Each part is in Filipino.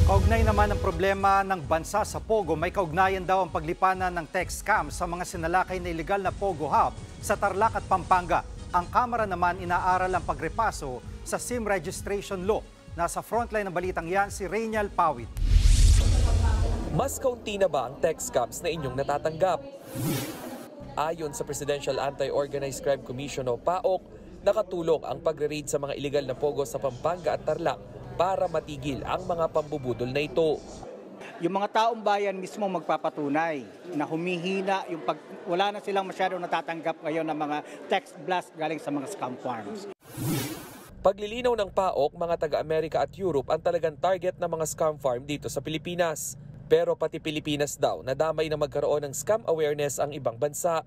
Kaugnay naman ang problema ng bansa sa Pogo, may kaugnayan daw ang paglipanan ng text scam sa mga sinalakay na illegal na Pogo Hub sa Tarlac at Pampanga. Ang Kamara naman inaaral ang pagrepaso sa SIM registration law. Nasa frontline ng balitang yan si Reynal Pawit. Mas kaunti na ba ang text scams na inyong natatanggap? Ayon sa Presidential Anti-Organized Crime Commission o PAOK, nakatulong ang pagre-raid sa mga illegal na Pogo sa Pampanga at Tarlac para matigil ang mga pambubudol na ito. Yung mga taong bayan mismo magpapatunay na humihina, wala na silang masyadong natatanggap ngayon ng mga text blast galing sa mga scam farms. Paglilinaw ng PAOK, mga taga-Amerika at Europe ang talagang target ng mga scam farm dito sa Pilipinas. Pero pati Pilipinas daw, nadamay na magkaroon ng scam awareness ang ibang bansa.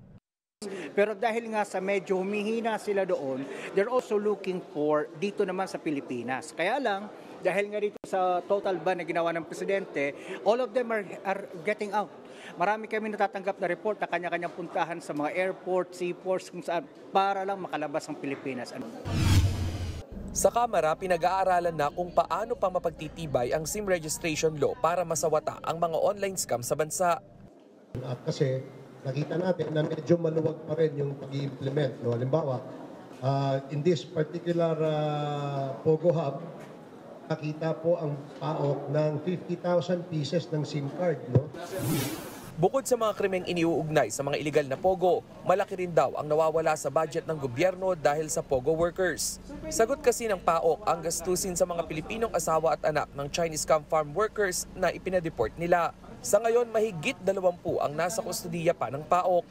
Pero dahil nga sa medyo humihina sila doon, they're also looking for dito naman sa Pilipinas. Kaya lang, dahil nga dito sa total ban na ginawa ng Presidente, all of them are getting out. Marami kami natatanggap na report na kanya-kanyang puntahan sa mga airport, seaports, kung saan, para lang makalabas ang Pilipinas. Sa Kamara, pinag-aaralan na kung paano pa mapagtitibay ang SIM registration law para masawata ang mga online scam sa bansa. Kasi nakita natin na medyo maluwag pa rin yung pag-i-implement. No? Halimbawa, in this particular Pogo Hub, nakita po ang PAOK ng 50,000 pieces ng SIM card. No? Bukod sa mga krimeng iniuugnay sa mga illegal na Pogo, malaki rin daw ang nawawala sa budget ng gobyerno dahil sa Pogo workers. Sagot kasi ng PAOK ang gastusin sa mga Pilipinong asawa at anak ng Chinese scam farm workers na ipinadeport nila. Sa ngayon, mahigit 20 ang nasa kustudiya pa ng PAOK.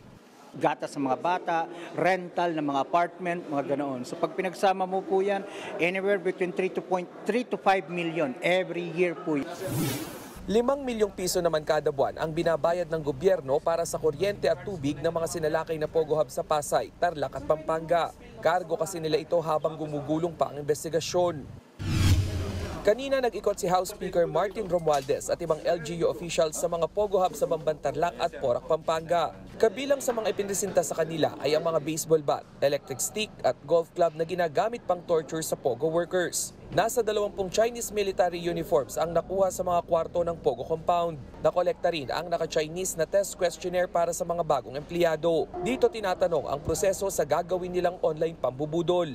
Gatas sa mga bata, rental ng mga apartment, mga ganoon. So pag pinagsama mo po yan, anywhere between 3 to 5 million every year po. 5 milyong piso naman kada buwan ang binabayad ng gobyerno para sa kuryente at tubig ng mga sinalakay na Pogo Hub sa Pasay, Tarlac at Pampanga. Kargo kasi nila ito habang gumugulong pa ang investigasyon. Kanina nag-ikot si House Speaker Martin Romualdez at ibang LGU officials sa mga Pogo Hub sa Bamban, Tarlac at Porac, Pampanga. Kabilang sa mga ipinresinta sa kanila ay ang mga baseball bat, electric stick at golf club na ginagamit pang torture sa Pogo workers. Nasa 20 Chinese military uniforms ang nakuha sa mga kwarto ng Pogo compound. Nakolekta rin ang naka-Chinese na test questionnaire para sa mga bagong empleyado. Dito tinatanong ang proseso sa gagawin nilang online pambubudol.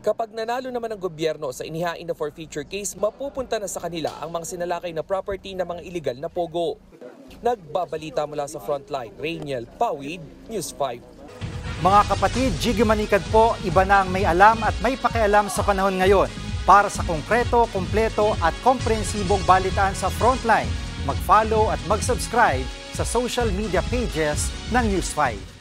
Kapag nanalo naman ang gobyerno sa inihain na forfeiture case, mapupunta na sa kanila ang mga sinalakay na property ng mga illegal na Pogo. Nagbabalita mula sa Frontline, Reynal Pawid, News 5. Mga kapatid, Jiggy Manikad po, iba na ang may alam at may pakialam sa panahon ngayon. Para sa konkreto, kumpleto at komprehensibong balitaan sa Frontline, mag-follow at mag-subscribe sa social media pages ng News 5.